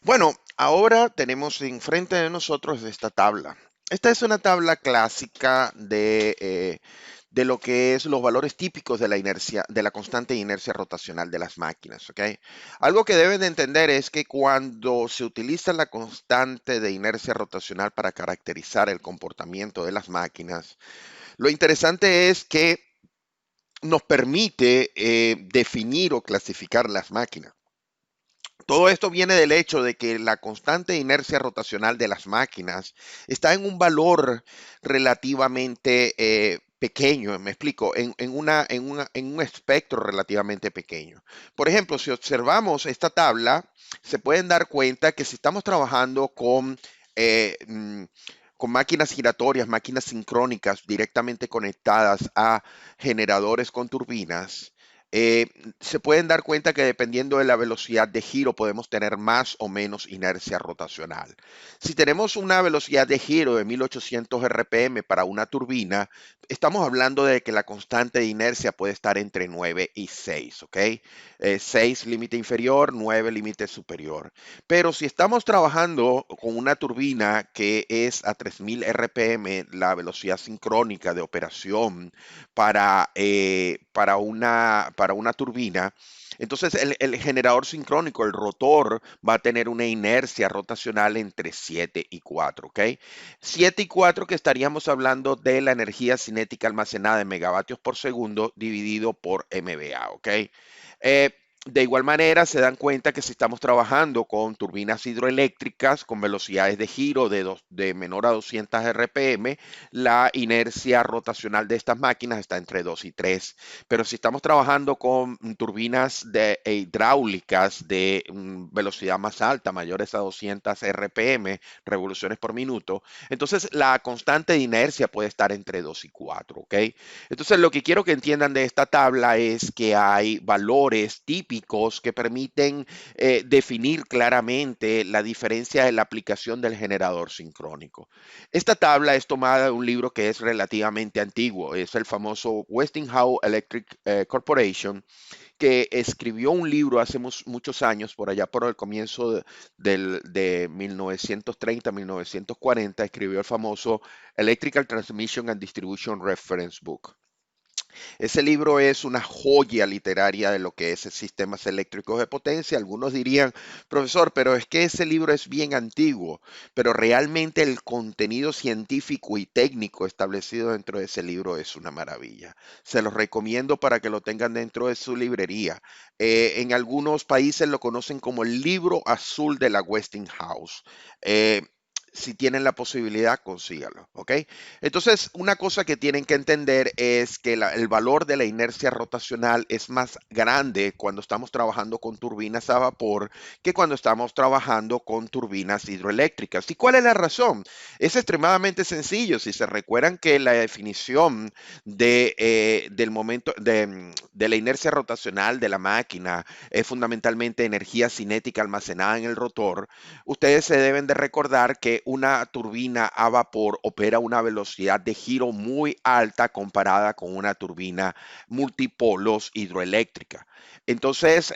Bueno, ahora tenemos enfrente de nosotros esta tabla. Esta es una tabla clásica de lo que es los valores típicos de la inercia, de la constante de inercia rotacional de las máquinas, ¿ok? Algo que deben de entender es que cuando se utiliza la constante de inercia rotacional para caracterizar el comportamiento de las máquinas, lo interesante es que nos permite definir o clasificar las máquinas. Todo esto viene del hecho de que la constante de inercia rotacional de las máquinas está en un valor relativamente pequeño, me explico, en un espectro relativamente pequeño. Por ejemplo, si observamos esta tabla, se pueden dar cuenta que si estamos trabajando eh, mm, con máquinas giratorias, máquinas sincrónicas directamente conectadas a generadores con turbinas, eh, se pueden dar cuenta que dependiendo de la velocidad de giro podemos tener más o menos inercia rotacional. Si tenemos una velocidad de giro de 1800 RPM para una turbina, estamos hablando de que la constante de inercia puede estar entre 9 y 6, ¿ok? 6 límite inferior, 9 límite superior. Pero si estamos trabajando con una turbina que es a 3000 RPM, la velocidad sincrónica de operación para una turbina, entonces el generador sincrónico, el rotor, va a tener una inercia rotacional entre 7 y 4, ¿ok? 7 y 4 que estaríamos hablando de la energía cinética almacenada en megavatios por segundo dividido por MVA, ¿ok? Eh, de igual manera, se dan cuenta que si estamos trabajando con turbinas hidroeléctricas con velocidades de giro de menor a 200 RPM, la inercia rotacional de estas máquinas está entre 2 y 3. Pero si estamos trabajando con turbinas hidráulicas de velocidad más alta, mayores a 200 RPM, revoluciones por minuto, entonces la constante de inercia puede estar entre 2 y 4, ¿ok? Entonces, lo que quiero que entiendan de esta tabla es que hay valores típicos que permiten definir claramente la diferencia de la aplicación del generador sincrónico. Esta tabla es tomada de un libro que es relativamente antiguo, es el famoso Westinghouse Electric Corporation, que escribió un libro hace muchos años, por allá por el comienzo de 1930-1940, escribió el famoso Electrical Transmission and Distribution Reference Book. Ese libro es una joya literaria de lo que es sistemas eléctricos de potencia. Algunos dirían, profesor, pero es que ese libro es bien antiguo, pero realmente el contenido científico y técnico establecido dentro de ese libro es una maravilla. Se los recomiendo para que lo tengan dentro de su librería. En algunos países lo conocen como el libro azul de la Westinghouse. Eh, si tienen la posibilidad, consígalo, ¿ok? Entonces, una cosa que tienen que entender es que el valor de la inercia rotacional es más grande cuando estamos trabajando con turbinas a vapor que cuando estamos trabajando con turbinas hidroeléctricas. ¿Y cuál es la razón? Es extremadamente sencillo. Si se recuerdan que la definición del momento de la inercia rotacional de la máquina es fundamentalmente energía cinética almacenada en el rotor, ustedes se deben de recordar que una turbina a vapor opera a una velocidad de giro muy alta comparada con una turbina multipolos hidroeléctrica. Entonces,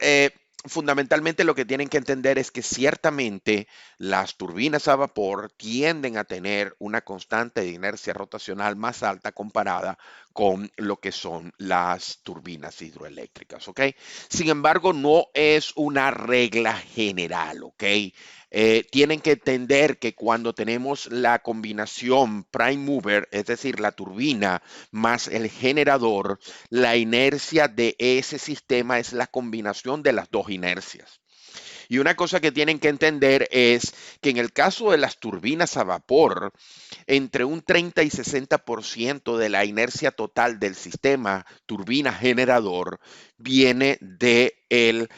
fundamentalmente lo que tienen que entender es que ciertamente las turbinas a vapor tienden a tener una constante de inercia rotacional más alta comparada con lo que son las turbinas hidroeléctricas, ¿ok? Sin embargo, no es una regla general, ¿ok? Tienen que entender que cuando tenemos la combinación prime mover, es decir, la turbina más el generador, la inercia de ese sistema es la combinación de las dos inercias. Y una cosa que tienen que entender es que en el caso de las turbinas a vapor, entre un 30 y 60% de la inercia total del sistema turbina generador viene del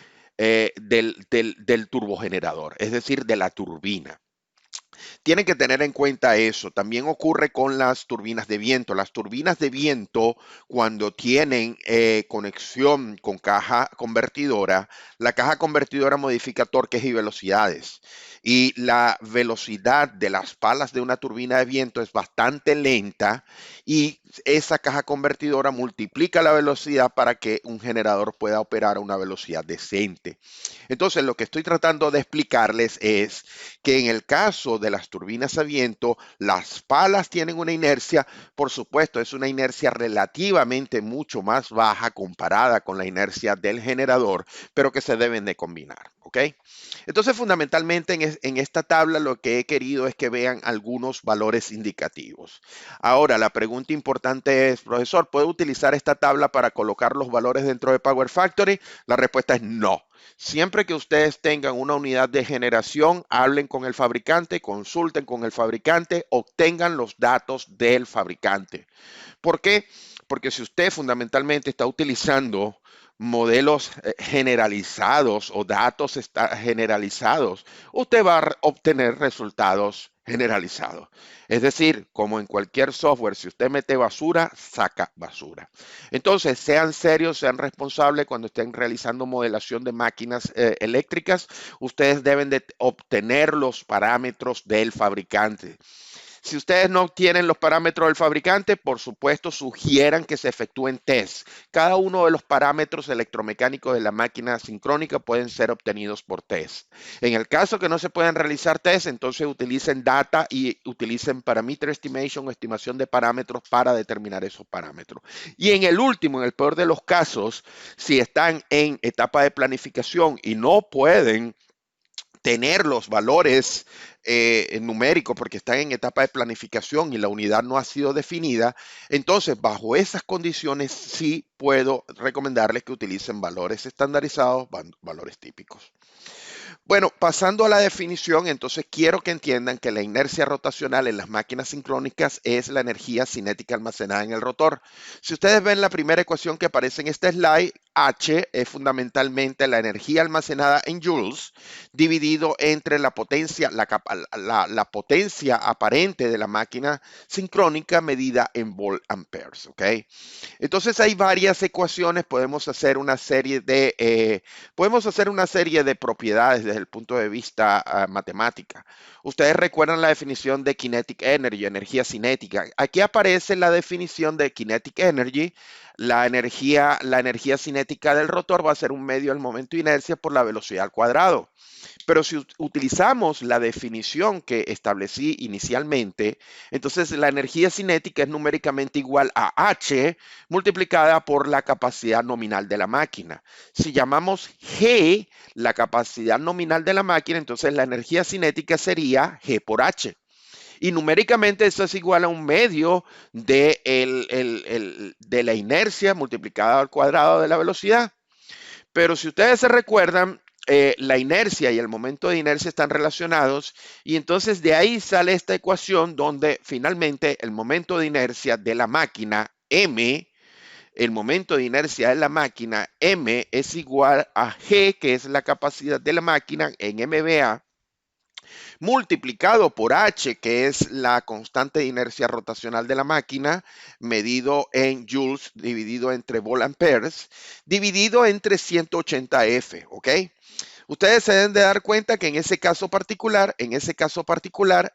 turbogenerador, es decir, de la turbina. Tienen que tener en cuenta eso. También ocurre con las turbinas de viento. Las turbinas de viento, cuando tienen conexión con caja convertidora, la caja convertidora modifica torques y velocidades. Y la velocidad de las palas de una turbina de viento es bastante lenta y esa caja convertidora multiplica la velocidad para que un generador pueda operar a una velocidad decente. Entonces, lo que estoy tratando de explicarles es que en el caso de las turbinas a viento, las palas tienen una inercia, por supuesto, es una inercia relativamente mucho más baja comparada con la inercia del generador, pero que se deben de combinar, ¿ok? Entonces, fundamentalmente en esta tabla lo que he querido es que vean algunos valores indicativos. Ahora, la pregunta importante es, profesor, ¿puedo utilizar esta tabla para colocar los valores dentro de Power Factory? La respuesta es no. Siempre que ustedes tengan una unidad de generación, hablen con el fabricante, consulten con el fabricante, obtengan los datos del fabricante. ¿Por qué? Porque si usted fundamentalmente está utilizando modelos generalizados o datos generalizados, usted va a obtener resultados generalizados. Es decir, como en cualquier software, si usted mete basura, saca basura. Entonces, sean serios, sean responsables cuando estén realizando modelación de máquinas eléctricas. Ustedes deben de obtener los parámetros del fabricante. Si ustedes no tienen los parámetros del fabricante, por supuesto, sugieran que se efectúen test. Cada uno de los parámetros electromecánicos de la máquina sincrónica pueden ser obtenidos por test. En el caso que no se puedan realizar test, entonces utilicen data y utilicen parameter estimation o estimación de parámetros para determinar esos parámetros. Y en el último, en el peor de los casos, si están en etapa de planificación y no pueden tener los valores numéricos porque están en etapa de planificación y la unidad no ha sido definida, entonces bajo esas condiciones sí puedo recomendarles que utilicen valores estandarizados, valores típicos. Bueno, pasando a la definición, entonces quiero que entiendan que la inercia rotacional en las máquinas sincrónicas es la energía cinética almacenada en el rotor. Si ustedes ven la primera ecuación que aparece en este slide, H es fundamentalmente la energía almacenada en joules dividido entre la potencia, la potencia aparente de la máquina sincrónica medida en volt amperes, ¿ok? Entonces hay varias ecuaciones, podemos hacer una serie de propiedades desde el punto de vista matemática. Ustedes recuerdan la definición de kinetic energy, energía cinética. Aquí aparece la definición de kinetic energy. La energía cinética del rotor va a ser un medio del momento de inercia por la velocidad al cuadrado. Pero si utilizamos la definición que establecí inicialmente, entonces la energía cinética es numéricamente igual a H multiplicada por la capacidad nominal de la máquina. Si llamamos G la capacidad nominal de la máquina, entonces la energía cinética sería G por H. Y numéricamente eso es igual a un medio de la inercia multiplicada al cuadrado de la velocidad. Pero si ustedes se recuerdan, la inercia y el momento de inercia están relacionados y entonces de ahí sale esta ecuación donde finalmente el momento de inercia de la máquina M, el momento de inercia de la máquina M es igual a G, que es la capacidad de la máquina en MVA, multiplicado por H, que es la constante de inercia rotacional de la máquina, medido en joules, dividido entre volt amperes, dividido entre 180F, ¿ok? Ustedes se deben de dar cuenta que en ese caso particular,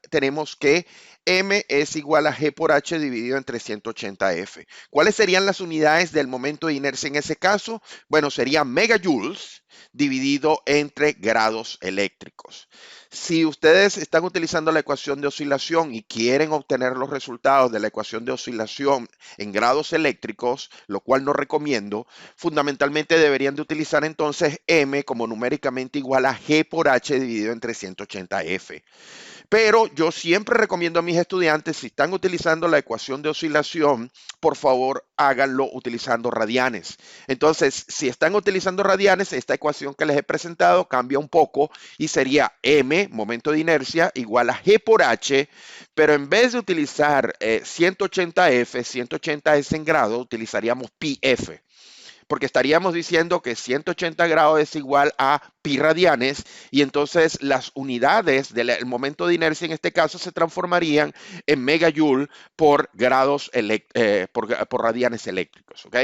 tenemos que M es igual a G por H dividido entre 180F. ¿Cuáles serían las unidades del momento de inercia en ese caso? Bueno, serían megajoules dividido entre grados eléctricos. Si ustedes están utilizando la ecuación de oscilación y quieren obtener los resultados de la ecuación de oscilación en grados eléctricos, lo cual no recomiendo, fundamentalmente deberían de utilizar entonces M como numéricamente igual a G por H dividido entre 180F. Pero yo siempre recomiendo a mis estudiantes, si están utilizando la ecuación de oscilación, por favor háganlo utilizando radianes. Entonces, si están utilizando radianes, esta ecuación que les he presentado cambia un poco y sería M, momento de inercia, igual a G por H, pero en vez de utilizar 180F, 180 es en grado, utilizaríamos PF. porque estaríamos diciendo que 180 grados es igual a pi radianes y entonces las unidades del momento de inercia en este caso se transformarían en megajoule por grados por radianes eléctricos, ¿ok?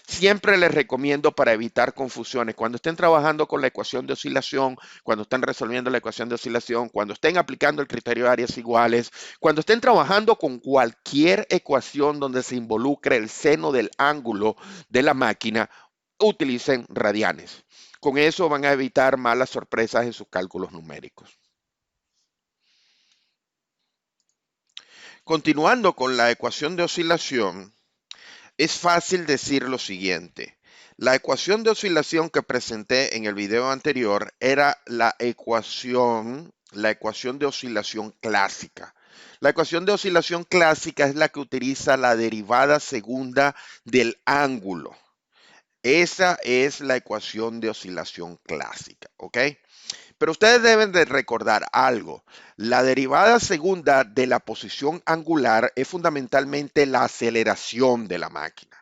Siempre les recomiendo para evitar confusiones, cuando estén trabajando con la ecuación de oscilación, cuando estén resolviendo la ecuación de oscilación, cuando estén aplicando el criterio de áreas iguales, cuando estén trabajando con cualquier ecuación donde se involucre el seno del ángulo de la máquina, utilicen radianes. Con eso van a evitar malas sorpresas en sus cálculos numéricos. Continuando con la ecuación de oscilación, es fácil decir lo siguiente. La ecuación de oscilación que presenté en el video anterior era la ecuación de oscilación clásica. La ecuación de oscilación clásica es la que utiliza la derivada segunda del ángulo. Esa es la ecuación de oscilación clásica, ¿ok? Pero ustedes deben de recordar algo. La derivada segunda de la posición angular es fundamentalmente la aceleración de la máquina.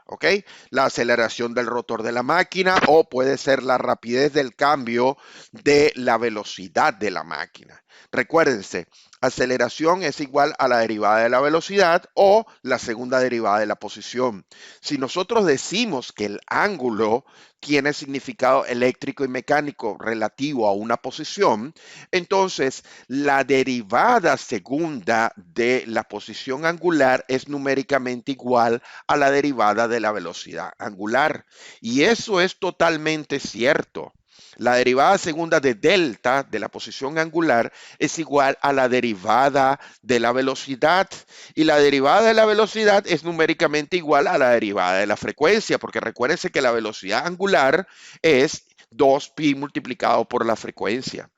¿Ok? La aceleración del rotor de la máquina o puede ser la rapidez del cambio de la velocidad de la máquina. Recuérdense, aceleración es igual a la derivada de la velocidad o la segunda derivada de la posición. Si nosotros decimos que el ángulo tiene significado eléctrico y mecánico relativo a una posición, entonces la derivada segunda de la posición angular es numéricamente igual a la derivada de la velocidad angular. Y eso es totalmente cierto. La derivada segunda de delta de la posición angular es igual a la derivada de la velocidad y la derivada de la velocidad es numéricamente igual a la derivada de la frecuencia, porque recuérdense que la velocidad angular es 2pi multiplicado por la frecuencia.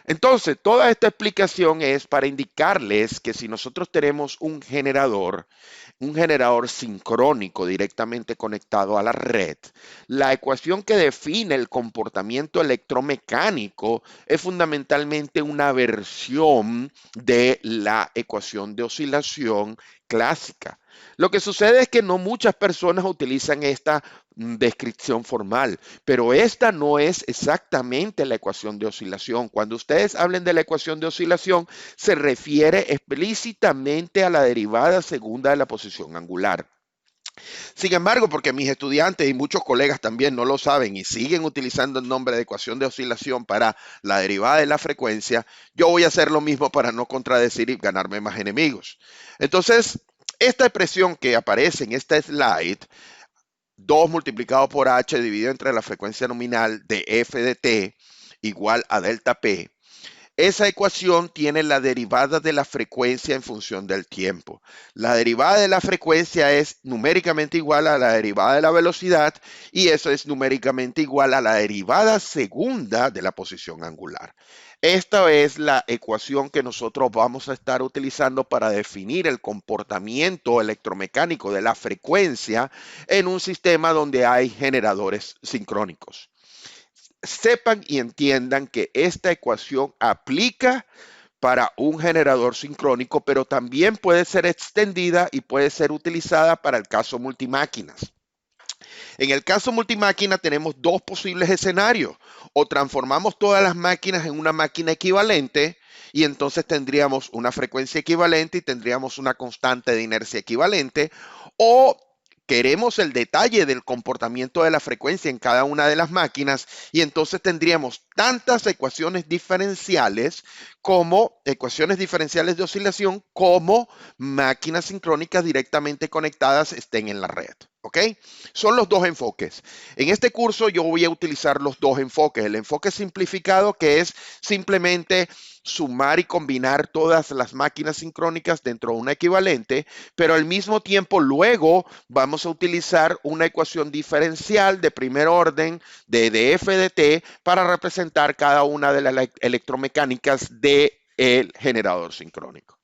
Entonces, toda esta explicación es para indicarles que si nosotros tenemos un generador sincrónico directamente conectado a la red, la ecuación que define el comportamiento electromecánico es fundamentalmente una versión de la ecuación de oscilación clásica. Lo que sucede es que no muchas personas utilizan esta descripción formal, pero esta no es exactamente la ecuación de oscilación. Cuando ustedes hablen de la ecuación de oscilación, se refiere explícitamente a la derivada segunda de la posición angular. Sin embargo, porque mis estudiantes y muchos colegas también no lo saben y siguen utilizando el nombre de ecuación de oscilación para la derivada de la frecuencia, yo voy a hacer lo mismo para no contradecir y ganarme más enemigos. Entonces, esta expresión que aparece en esta slide, 2 multiplicado por h dividido entre la frecuencia nominal de f de t igual a delta p, esa ecuación tiene la derivada de la frecuencia en función del tiempo. La derivada de la frecuencia es numéricamente igual a la derivada de la velocidad y eso es numéricamente igual a la derivada segunda de la posición angular. Esta es la ecuación que nosotros vamos a estar utilizando para definir el comportamiento electromecánico de la frecuencia en un sistema donde hay generadores sincrónicos. Sepan y entiendan que esta ecuación aplica para un generador sincrónico, pero también puede ser extendida y puede ser utilizada para el caso multimáquinas. En el caso multimáquina tenemos dos posibles escenarios. O transformamos todas las máquinas en una máquina equivalente y entonces tendríamos una frecuencia equivalente y tendríamos una constante de inercia equivalente. O queremos el detalle del comportamiento de la frecuencia en cada una de las máquinas y entonces tendríamos tantas ecuaciones diferenciales como ecuaciones diferenciales de oscilación como máquinas sincrónicas directamente conectadas estén en la red. ¿Ok? Son los dos enfoques. En este curso yo voy a utilizar los dos enfoques. El enfoque simplificado, que es simplemente sumar y combinar todas las máquinas sincrónicas dentro de una equivalente, pero al mismo tiempo luego vamos a utilizar una ecuación diferencial de primer orden de f de t para representar cada una de las electromecánicas del generador sincrónico.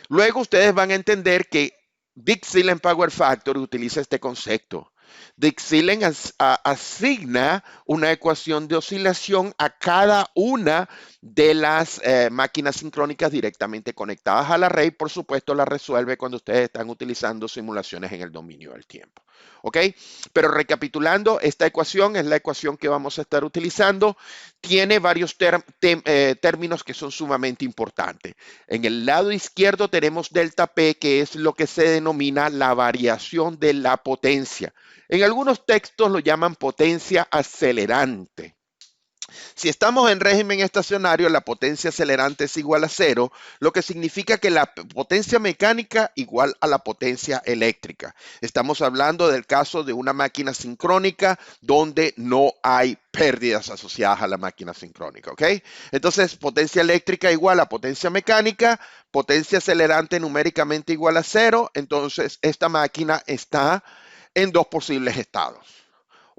Luego ustedes van a entender que Dick-Silent Power Factor utiliza este concepto. Dick-Silent asigna una ecuación de oscilación a cada una de las máquinas sincrónicas directamente conectadas a la red. Por supuesto, la resuelve cuando ustedes están utilizando simulaciones en el dominio del tiempo. ¿Ok? Pero recapitulando, esta ecuación es la ecuación que vamos a estar utilizando. Tiene varios términos que son sumamente importantes. En el lado izquierdo tenemos delta P, que es lo que se denomina la variación de la potencia. En algunos textos lo llaman potencia acelerante. Si estamos en régimen estacionario, la potencia acelerante es igual a cero, lo que significa que la potencia mecánica igual a la potencia eléctrica. Estamos hablando del caso de una máquina sincrónica donde no hay pérdidas asociadas a la máquina sincrónica, ¿ok? Entonces, potencia eléctrica igual a potencia mecánica, potencia acelerante numéricamente igual a cero, entonces esta máquina está en dos posibles estados.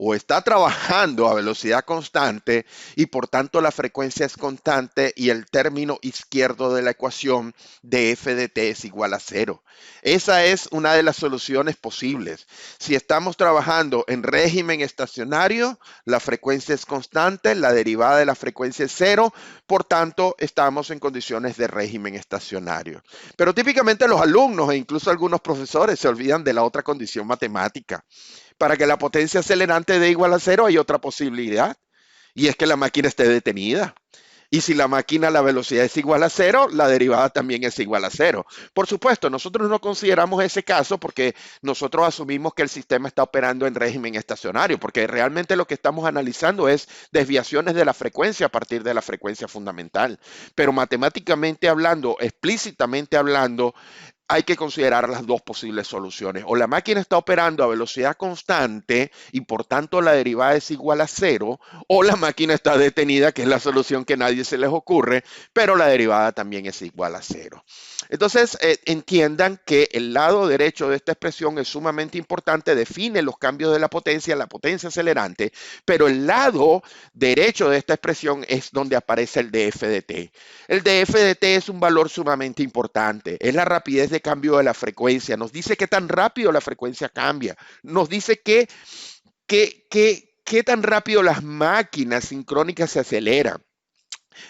O está trabajando a velocidad constante y por tanto la frecuencia es constante y el término izquierdo de la ecuación de f de t es igual a cero. Esa es una de las soluciones posibles. Si estamos trabajando en régimen estacionario, la frecuencia es constante, la derivada de la frecuencia es cero, por tanto estamos en condiciones de régimen estacionario. Pero típicamente los alumnos e incluso algunos profesores se olvidan de la otra condición matemática. Para que la potencia acelerante dé igual a cero hay otra posibilidad, y es que la máquina esté detenida. Y si la máquina, la velocidad es igual a cero, la derivada también es igual a cero. Por supuesto, nosotros no consideramos ese caso porque nosotros asumimos que el sistema está operando en régimen estacionario, porque realmente lo que estamos analizando es desviaciones de la frecuencia a partir de la frecuencia fundamental. Pero matemáticamente hablando, explícitamente hablando, hay que considerar las dos posibles soluciones. O la máquina está operando a velocidad constante y por tanto la derivada es igual a cero, o la máquina está detenida, que es la solución que a nadie se les ocurre, pero la derivada también es igual a cero. Entonces, entiendan que el lado derecho de esta expresión es sumamente importante, define los cambios de la potencia acelerante, pero el lado derecho de esta expresión es donde aparece el df de t. El df de t es un valor sumamente importante, es la rapidez de cambio de la frecuencia, nos dice qué tan rápido la frecuencia cambia, nos dice qué tan rápido las máquinas sincrónicas se aceleran.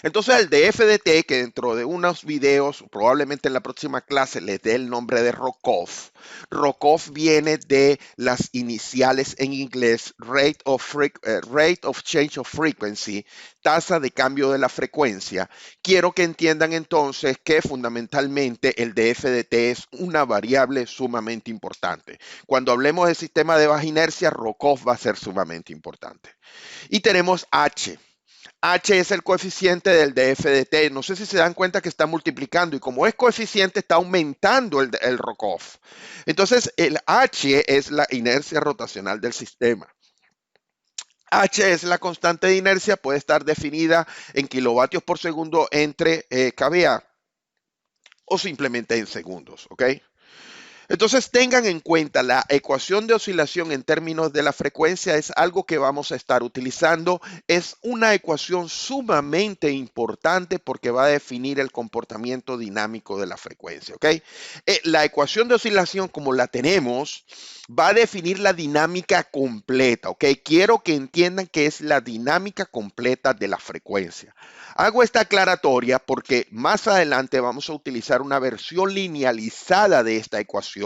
Entonces el df de t, que dentro de unos videos, probablemente en la próxima clase, les dé el nombre de Rocoff. Rocoff viene de las iniciales en inglés, rate of change of frequency, tasa de cambio de la frecuencia. Quiero que entiendan entonces que fundamentalmente el df de t es una variable sumamente importante. Cuando hablemos del sistema de baja inercia, Rocoff va a ser sumamente importante. Y tenemos h. H es el coeficiente del df de t. No sé si se dan cuenta que está multiplicando y como es coeficiente está aumentando el Rocoff. Entonces el H es la inercia rotacional del sistema. H es la constante de inercia, puede estar definida en kilovatios por segundo entre kVA o simplemente en segundos, ¿ok? Entonces tengan en cuenta la ecuación de oscilación en términos de la frecuencia es algo que vamos a estar utilizando. Es una ecuación sumamente importante porque va a definir el comportamiento dinámico de la frecuencia. ¿Ok? La ecuación de oscilación como la tenemos va a definir la dinámica completa. ¿Ok? Quiero que entiendan que es la dinámica completa de la frecuencia. Hago esta aclaratoria porque más adelante vamos a utilizar una versión linealizada de esta ecuación.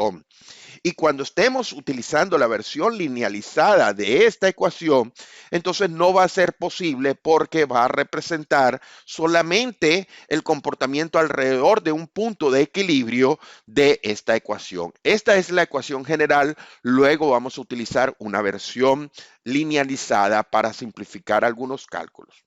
Y cuando estemos utilizando la versión linealizada de esta ecuación, entonces no va a ser posible porque va a representar solamente el comportamiento alrededor de un punto de equilibrio de esta ecuación. Esta es la ecuación general. Luego vamos a utilizar una versión linealizada para simplificar algunos cálculos.